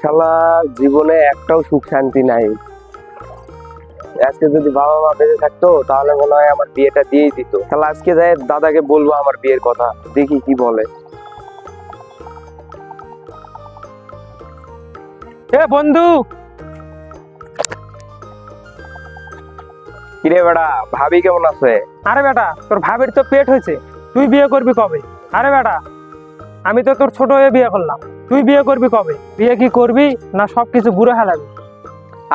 শালা জীবনে একটাও সুখ শান্তি নাই। আজকে যদি বাবা মা বেঁচে থাকতো তাহলে মনে হয় আমার বিয়েটা দিয়েই দিত। শালা আজকে যাই দাদাকে বলবো আমার বিয়ের কথা, দেখি কি বলে। এ বন্ধু, কিরে বেটা, ভাবি কেমন আছে? আরে বেটা তোর ভাবির তো পেট হয়েছে, তুই বিয়ে করবি কবে? আরে বেটা আমি তো তোর ছোট হয়ে বিয়ে করলাম, তুই বিয়ে করবি কবে? বিয়ে কি করবি না সবকিছু ঘুরে হেলাবি?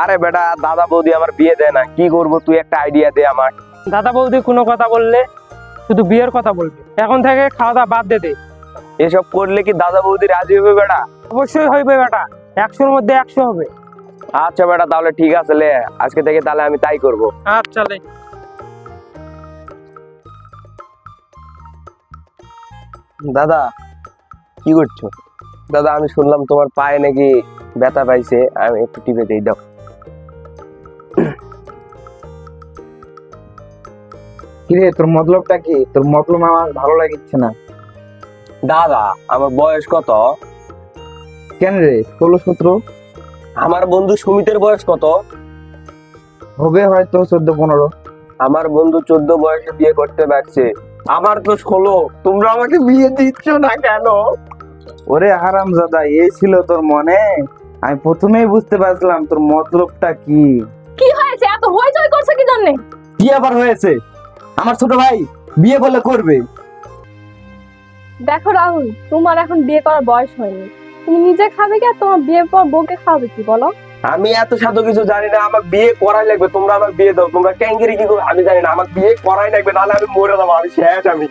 আরে বেটা, দাদা বৌদি আমার বিয়ে দেয় না, কি করব তুই একটা আইডিয়া দে আমার। দাদা বৌদি কোনো কথা বললে শুধু বিয়ের কথা বলবি, এখন থেকে খাওয়া দাওয়া বাদ দে। এসব করলে কি দাদা বৌদি রাজি হবে বেটা? অবশ্যই হইবে বেটা, 100-র মধ্যে 100 হবে। আচ্ছা বেটা, তাহলে ঠিক আছে, লে আজকে থেকে তাহলে আমি তাই করব। আচ্ছা লে। দাদা কি করছো? দাদা আমি শুনলাম তোমার পায়ে নাকি ব্যথা পাইছে, আমি একটু টিপে দিই, দাও। কিরে তোর মতলবটা কি? তোর মতলব আমার ভালো লাগছে না। দাদা আমার বয়স কত? কেন রে, 16-17 আমার বন্ধু সুমিতের বয়স কত? হবে হয়তো 14-15। আমার বন্ধু 14 বয়সে বিয়ে করতে পারছে, আমার তো 16। তোমরা আমাকে বিয়ে দিচ্ছ না কেন? ওরে হারামজাদা, এই ছিল তোর মনে? আমি প্রথমেই বুঝতে পারছিলাম তোর মতলবটা কি। কি হয়েছে, এত হইচই করছে কি জন্য? কি আবার হয়েছে? আমার ছোট ভাই বিয়ে বলে করবে। দেখো রাহুল, তোমার এখন বিয়ে করার বয়স হয়নি। তুমি নিজে খাবে কি আর তোমার বিয়ের পর বউকে খাওয়াবে কি বলো? আমি এত সাধু কিছু জানি না, আমার বিয়ে করাই লাগবে। তোমরা আমার বিয়ে দাও, তোমরা ক্যাঙ্গেরি কি করবে আমি জানি না, আমার বিয়ে করাই লাগবে, নাহলে আমি মরে যাবো, আমি শেষ। আমি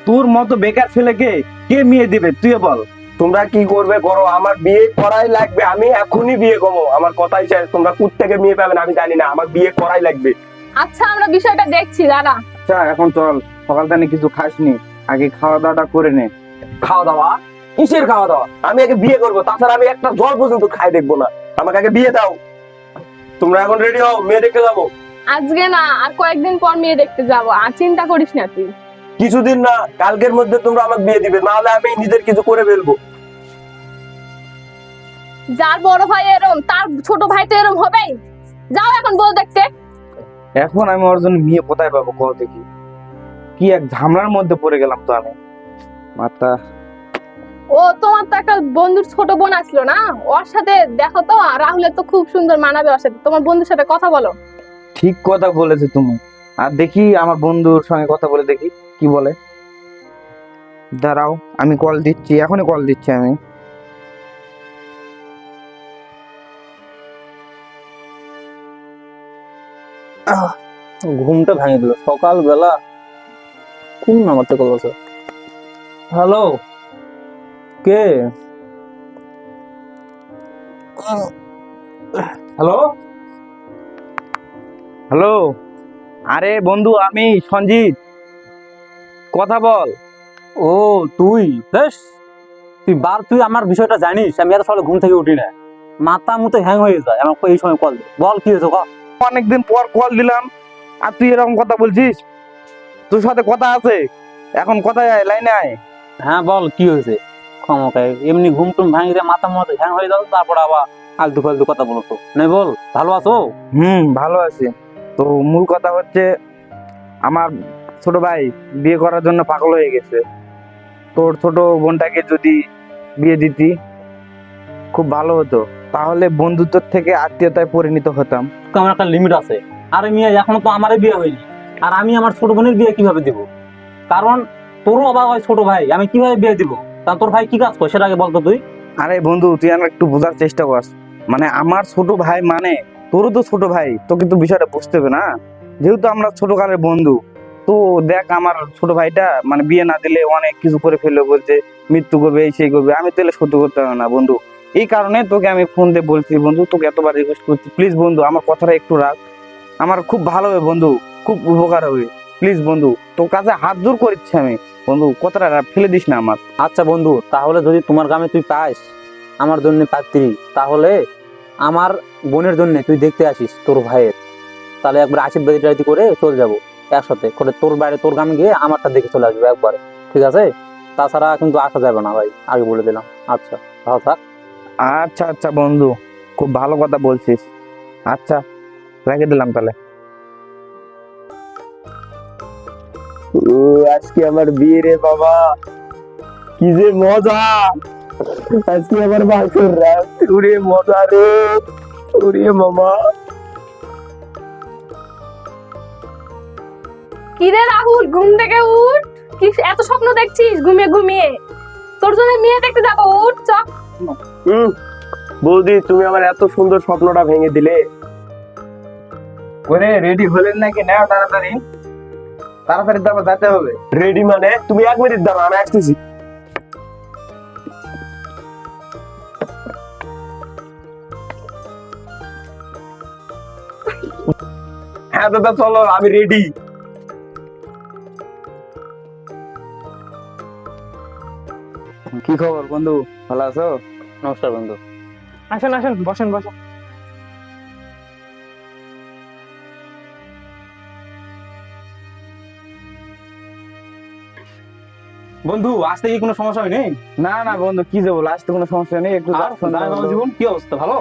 তোর মতো বেকার ছেলেকে কে মেয়ে দিবে তুই বল? তোমরা কি করবে করো, আমার বিয়ে করাই লাগবে, আমি এখনই বিয়ে করবো, আমার কথাই শেষ। তোমরা কোত্থেকে মেয়ে পাবেন আমি জানি না, আমার বিয়ে করাই লাগবে। আচ্ছা আমরা বিষয়টা দেখছি, দাঁড়া। আচ্ছা এখন চল, সকাল থেকে কিছু খাসনি, আগে খাওয়া দাওয়াটা করে নে। খাওয়া দাওয়া? কিসের খাওয়া দাওয়া? আমি আগে বিয়ে করবো, তাছাড়া আমি একটা জল পর্যন্ত খাই দেখবো না। আমাকে আগে বিয়ে দাও। তোমরা এখন রেডি হও, মেয়ে দেখতে যাবো। আজকে না, আর কয়েকদিন পর মেয়ে দেখতে যাবো, আর চিন্তা করিস না তুই। কিছুদিন না, কালকের মধ্যে তোমরা আমাকে বিয়ে দিবে, নাহলে আমি নিজের কিছু করে ফেলবো। যার বড় ভাই এরম, তার ছোট ভাই তো এরম হবেই। যাও এখন বউ দেখতে। এখন আমি ওর জন্য মেয়ে কোথায় পাবো কল দেখি? কি এক ঝামেলার মধ্যে পড়ে গেলাম তো আমি। মাথা ও তোমার তো একটা বন্ধুর ছোট বোন আসলো না, ওর সাথে দেখো তো, আর রাহুলের তো খুব সুন্দর মানাবে ওর সাথে। তোমার বন্ধুর সাথে কথা বলো। ঠিক কথা বলেছে তুমি। আর দেখি আমার বন্ধুর সঙ্গে কথা বলে দেখি কি বলে। দাঁড়াও, আমি কল দিচ্ছি, এখনই কল দিচ্ছি আমি। ঘুমটা ভাঙে দিল সকালবেলা। কোন নাম্বারটা কল আছে? হ্যালো, কে? হ্যালো হ্যালো, আরে বন্ধু আমি সঞ্জিত, কথা বল। ও তুই বেশ, তুই আমার বিষয়টা জানিস? আমি এত সকালে ঘুম থেকে উঠি না, মাথা মুতো হ্যাং হয়ে যায় আমার এই সময় কল দে। বল কি হয়েছে? অনেকদিন পর কল দিলাম আর তুই এরকম কথা বলছিস? তোর সাথে কথা আছে, এখন কথা লাইনে আয়। হ্যাঁ বল কি হয়েছে? ক্ষমতায় এমনি ঘুম টুম ভাঙি যায়, মাথা মতো হ্যাং হয়ে যাও, তারপর আবার আলতু ফালতু কথা বলো তো। নাই বল, ভালো আছো? ভালো আছি। তো মূল কথা হচ্ছে আমার ছোট ভাই বিয়ে করার জন্য পাগল হয়ে গেছে। তোর ছোট বোনটাকে যদি বিয়ে দিতি খুব ভালো হতো, তাহলে বন্ধুত্ব থেকে আত্মীয়তায় পরিণত হতাম। আমার একটা লিমিট আছে। আরে মিয়া, এখনো তো আমারই বিয়ে হয়নি, আর আমি আমার ছোট বোনের বিয়ে কিভাবে দিব? কারণ তোরও অবাক হয় ছোট ভাই, আমি কিভাবে বিয়ে দিব? তা তোর ভাই কি কাজ করে সেটা আগে বলতো তুই। আরে বন্ধু, তুই আমার একটু বোঝার চেষ্টা কর। মানে আমার ছোট ভাই মানে তোরও তো ছোট ভাই, তো কিন্তু বিষয়টা বুঝতে হবে না, যেহেতু আমরা ছোটকালের বন্ধু। তো দেখ, আমার ছোট ভাইটা মানে বিয়ে না দিলে অনেক কিছু করে ফেলবে, বলছে মৃত্যু করবে, এই সেই করবে। আমি তাহলে সহ্য করতে পারবো না বন্ধু। এই কারণে তোকে আমি ফোন দিয়ে বলছি বন্ধু, তোকে এতবার রিকোয়েস্ট করছি, প্লিজ বন্ধু আমার কথাটা একটু রাখ। আমার খুব ভালো হবে বন্ধু, খুব উপকার হবে। প্লিজ বন্ধু, তোর কাছে হাত জোর করছি আমি বন্ধু, কথাটা ফেলে দিস না আমার। আচ্ছা বন্ধু, তাহলে যদি তোমার গ্রামে তুই পাস আমার জন্য পাত্রী, তাহলে আমার বোনের জন্য তুই দেখতে আসিস তোর ভাইয়ের, তাহলে একবার আশীর্বাদ টাইতি করে চলে যাবো একসাথে করে, তোর বাইরে তোর গ্রামে গিয়ে আমারটা দেখে চলে আসবো একবারে, ঠিক আছে? তাছাড়া কিন্তু আসা যাবে না ভাই, আগে বলে দিলাম। আচ্ছা ভালো থাক। আচ্ছা আচ্ছা বন্ধু, খুব ভালো কথা বলছিস। আচ্ছা, রেখে দিলাম তাহলে। আজকে আমার বিয়ে রে বাবা, কি যে মজা। আজকে আমার বাসর রাত, ওরে মজা রে, ওরে মামা। কি রে রাহুল, ঘুম থেকে উঠ। কি এত স্বপ্ন দেখছিস ঘুমিয়ে ঘুমিয়ে? তোর জন্য মেয়ে দেখতে যাবো, উঠ চ। বৌদি, তুমি আমার এত সুন্দর স্বপ্নটা ভেঙে দিলে। ওরে রেডি হলেন নাকি? নাও তাড়াতাড়ি, তাড়াতাড়ি তো আবার যেতে হবে। রেডি মানে? তুমি 1 মিনিট দাঁড়াও, আমি আসতেছি। হ্যাঁ দাদা, চলো, আমি রেডি। কি খবর বন্ধু, ভালো আছো? নমস্কার বন্ধু। আসেন আসেন, বসেন বসেন। বন্ধু, আসতে কি কোনো সমস্যা হয়নি? না না বন্ধু, কি যাবো, লাস্টে কোনো সমস্যা নেই। একটু আর জামাইবাবু জীবন কি অবস্থা, ভালো?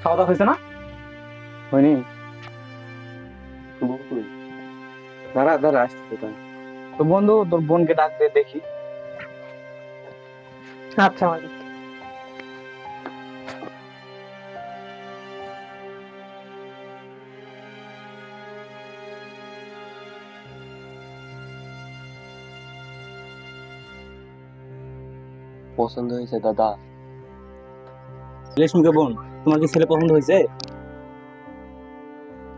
খাওয়া দাওয়া হয়েছে না? হয়নি। দাঁড়া দাঁড়া, আসতেছে তো। তো বন্ধু, তোর বোনকে ডাক দে দেখি। আচ্ছা মালিক। পছন্দ হয়েছে দাদা? রেশমিকা বোন, তোমার কি ছেলে পছন্দ হয়েছে?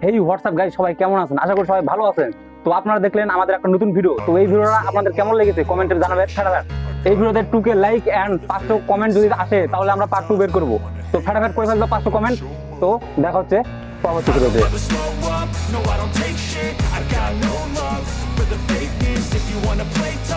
এই হোয়াটসঅ্যাপ গাইস, সবাই কেমন আছেন? আশা করি সবাই ভালো আছেন। তো আপনারা দেখলেন আমাদের একটা নতুন ভিডিও। তো এই ভিডিওটা আপনাদের কেমন লেগেছে কমেন্টে জানাবেন। ফটাফট এই ভিডিওতে 2K লাইক এন্ড 500 কমেন্ট যদি আসে তাহলে আমরা পার্ট 2 বের করব। তো ফটাফট করে ফেলতো 500 কমেন্ট। তো দেখা হচ্ছে পরবর্তী ভিডিওতে। Never slow up, no I don't take shit, I got no love for the fakeness. If you wanna play tough